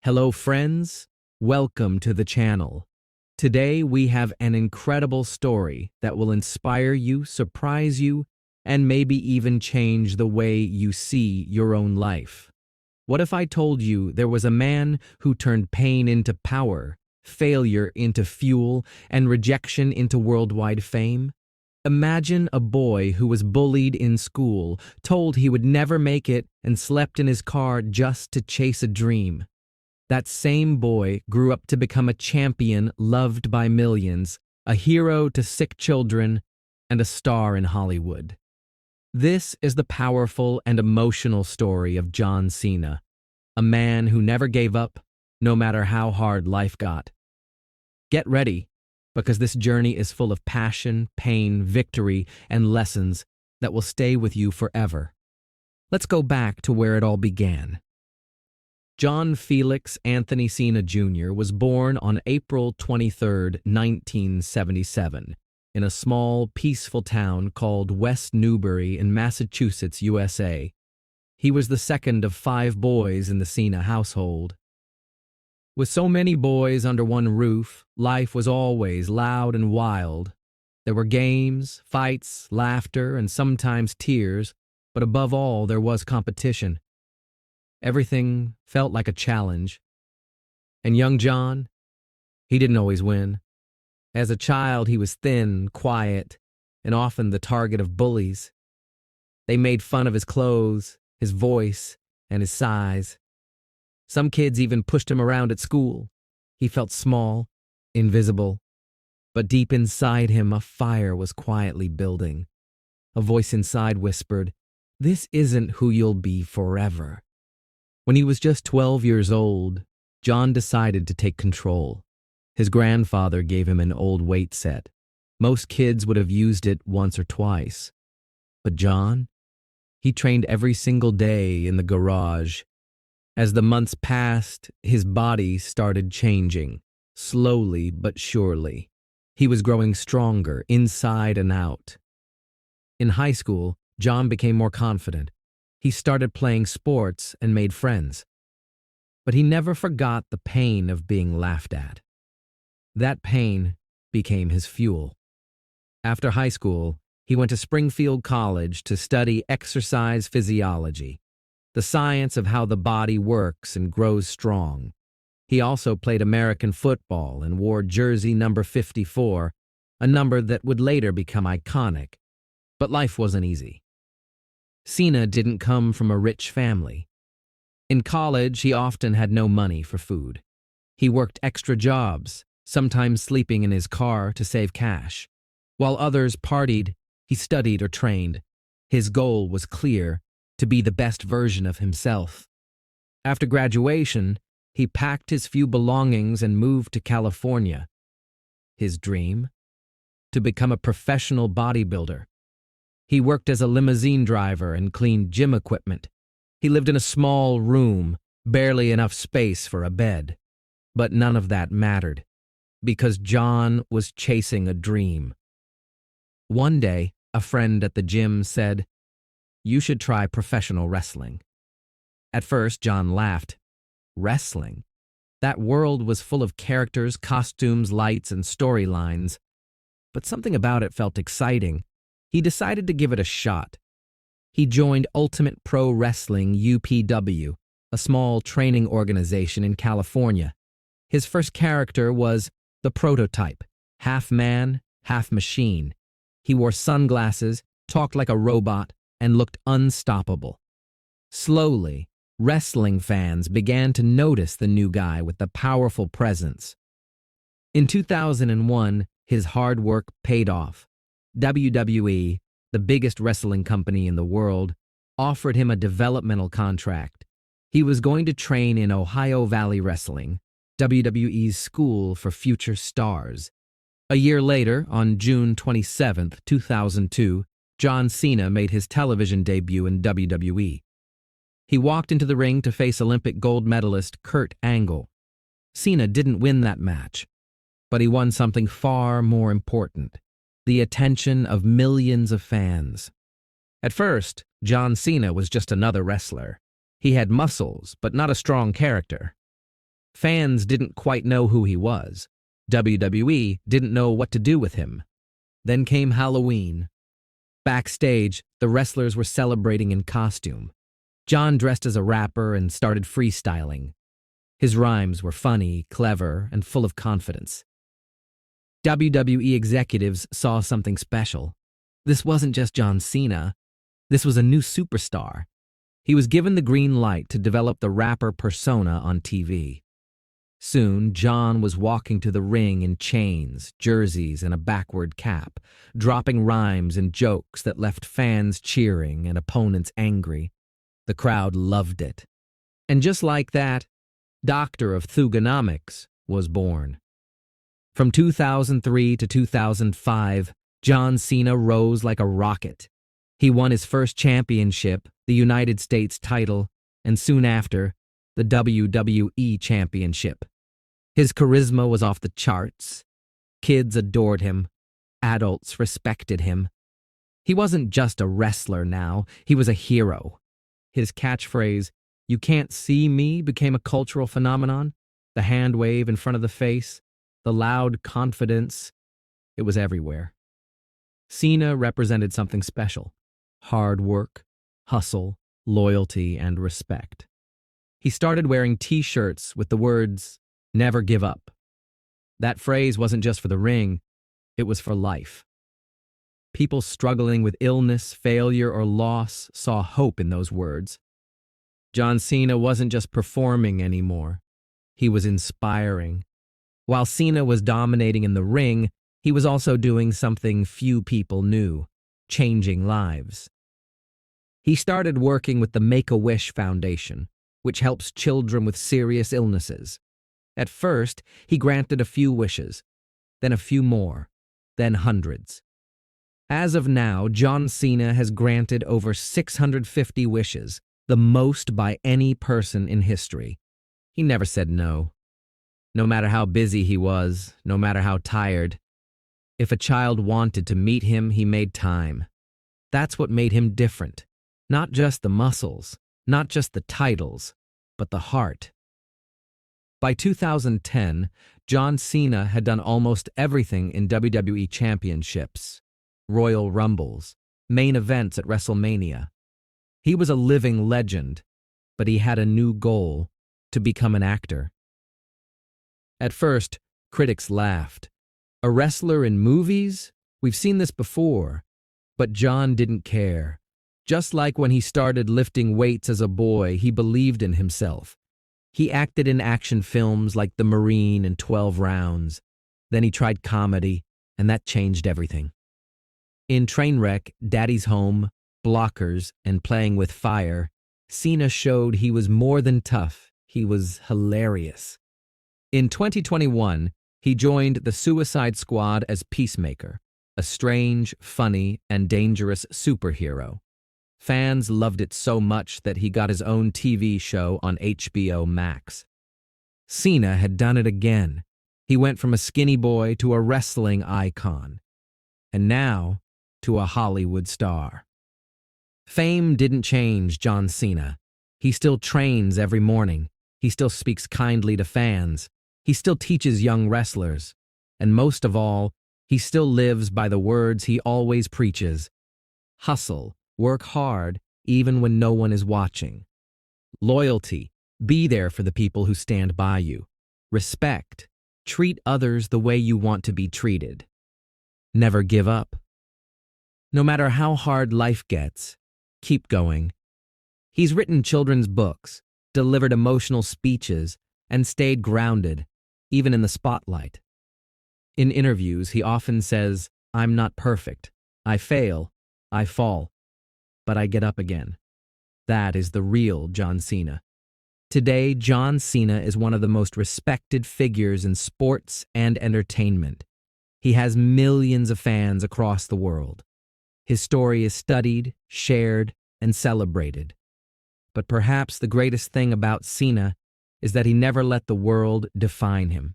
Hello friends, welcome to the channel. Today we have an incredible story that will inspire you, surprise you, and maybe even change the way you see your own life. What if I told you there was a man who turned pain into power, failure into fuel, and rejection into worldwide fame? Imagine a boy who was bullied in school, told he would never make it, and slept in his car just to chase a dream. That same boy grew up to become a champion loved by millions, a hero to sick children, and a star in Hollywood. This is the powerful and emotional story of John Cena, a man who never gave up, no matter how hard life got. Get ready, because this journey is full of passion, pain, victory, and lessons that will stay with you forever. Let's go back to where it all began. John Felix Anthony Cena Jr. was born on April 23, 1977, in a small, peaceful town called West Newbury in Massachusetts, USA. He was the second of 5 boys in the Cena household. With so many boys under one roof, life was always loud and wild. There were games, fights, laughter, and sometimes tears, but above all, there was competition. Everything felt like a challenge. And young John, he didn't always win. As a child, he was thin, quiet, and often the target of bullies. They made fun of his clothes, his voice, and his size. Some kids even pushed him around at school. He felt small, invisible. But deep inside him, a fire was quietly building. A voice inside whispered, "This isn't who you'll be forever." When he was just 12 years old, John decided to take control. His grandfather gave him an old weight set. Most kids would have used it once or twice. But John, he trained every single day in the garage. As the months passed, his body started changing, slowly but surely. He was growing stronger inside and out. In high school, John became more confident. He started playing sports and made friends. But he never forgot the pain of being laughed at. That pain became his fuel. After high school, he went to Springfield College to study exercise physiology, the science of how the body works and grows strong. He also played American football and wore jersey number 54, a number that would later become iconic. But life wasn't easy. Cena didn't come from a rich family. In college, he often had no money for food. He worked extra jobs, sometimes sleeping in his car to save cash. While others partied, he studied or trained. His goal was clear: to be the best version of himself. After graduation, he packed his few belongings and moved to California. His dream? To become a professional bodybuilder. He worked as a limousine driver and cleaned gym equipment. He lived in a small room, barely enough space for a bed. But none of that mattered, because John was chasing a dream. One day, a friend at the gym said, "You should try professional wrestling." At first, John laughed. Wrestling? That world was full of characters, costumes, lights, and storylines. But something about it felt exciting. He decided to give it a shot. He joined Ultimate Pro Wrestling UPW, a small training organization in California. His first character was the Prototype, half man, half machine. He wore sunglasses, talked like a robot, and looked unstoppable. Slowly, wrestling fans began to notice the new guy with the powerful presence. In 2001, his hard work paid off. WWE, the biggest wrestling company in the world, offered him a developmental contract. He was going to train in Ohio Valley Wrestling, WWE's school for future stars. A year later, on June 27, 2002, John Cena made his television debut in WWE. He walked into the ring to face Olympic gold medalist Kurt Angle. Cena didn't win that match, but he won something far more important: the attention of millions of fans. At first, John Cena was just another wrestler. He had muscles, but not a strong character. Fans didn't quite know who he was. WWE didn't know what to do with him. Then came Halloween. Backstage, the wrestlers were celebrating in costume. John dressed as a rapper and started freestyling. His rhymes were funny, clever, and full of confidence. WWE executives saw something special. This wasn't just John Cena. This was a new superstar. He was given the green light to develop the rapper persona on TV. Soon, John was walking to the ring in chains, jerseys, and a backward cap, dropping rhymes and jokes that left fans cheering and opponents angry. The crowd loved it. And just like that, Doctor of Thugonomics was born. From 2003 to 2005, John Cena rose like a rocket. He won his first championship, the United States title, and soon after, the WWE Championship. His charisma was off the charts. Kids adored him. Adults respected him. He wasn't just a wrestler now, he was a hero. His catchphrase, "You can't see me," became a cultural phenomenon. The hand wave in front of the face, the loud confidence, it was everywhere. Cena represented something special: hard work, hustle, loyalty, and respect. He started wearing t-shirts with the words, "Never give up." That phrase wasn't just for the ring, it was for life. People struggling with illness, failure, or loss saw hope in those words. John Cena wasn't just performing anymore. He was inspiring. While Cena was dominating in the ring, he was also doing something few people knew: changing lives. He started working with the Make-A-Wish Foundation, which helps children with serious illnesses. At first, he granted a few wishes, then a few more, then hundreds. As of now, John Cena has granted over 650 wishes, the most by any person in history. He never said no. No matter how busy he was, no matter how tired, if a child wanted to meet him, he made time. That's what made him different. Not just the muscles, not just the titles, but the heart. By 2010, John Cena had done almost everything in WWE championships, Royal Rumbles, main events at WrestleMania. He was a living legend, but he had a new goal: to become an actor. At first, critics laughed. A wrestler in movies? We've seen this before. But John didn't care. Just like when he started lifting weights as a boy, he believed in himself. He acted in action films like The Marine and 12 Rounds. Then he tried comedy, and that changed everything. In Trainwreck, Daddy's Home, Blockers, and Playing with Fire, Cena showed he was more than tough. He was hilarious. In 2021, he joined the Suicide Squad as Peacemaker, a strange, funny, and dangerous superhero. Fans loved it so much that he got his own TV show on HBO Max. Cena had done it again. He went from a skinny boy to a wrestling icon, and now to a Hollywood star. Fame didn't change John Cena. He still trains every morning. He still speaks kindly to fans. He still teaches young wrestlers. And most of all, he still lives by the words he always preaches: hustle, work hard, even when no one is watching. Loyalty, be there for the people who stand by you. Respect, treat others the way you want to be treated. Never give up. No matter how hard life gets, keep going. He's written children's books, delivered emotional speeches, and stayed grounded, even in the spotlight. In interviews, he often says, "I'm not perfect. I fail. I fall. But I get up again." That is the real John Cena. Today, John Cena is one of the most respected figures in sports and entertainment. He has millions of fans across the world. His story is studied, shared, and celebrated. But perhaps the greatest thing about Cena is that he never let the world define him.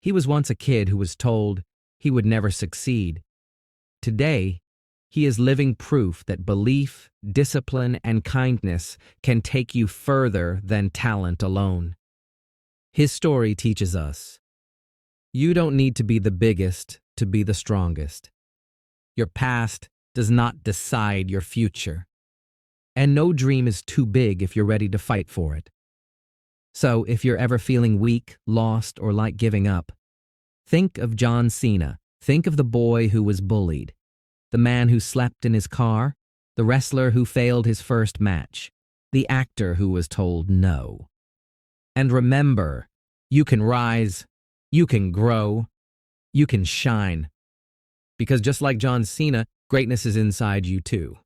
He was once a kid who was told he would never succeed. Today, he is living proof that belief, discipline, and kindness can take you further than talent alone. His story teaches us, you don't need to be the biggest to be the strongest. Your past does not decide your future. And no dream is too big if you're ready to fight for it. So if you're ever feeling weak, lost, or like giving up, think of John Cena. Think of the boy who was bullied, the man who slept in his car, the wrestler who failed his first match, the actor who was told no. And remember, you can rise, you can grow, you can shine. Because just like John Cena, greatness is inside you too.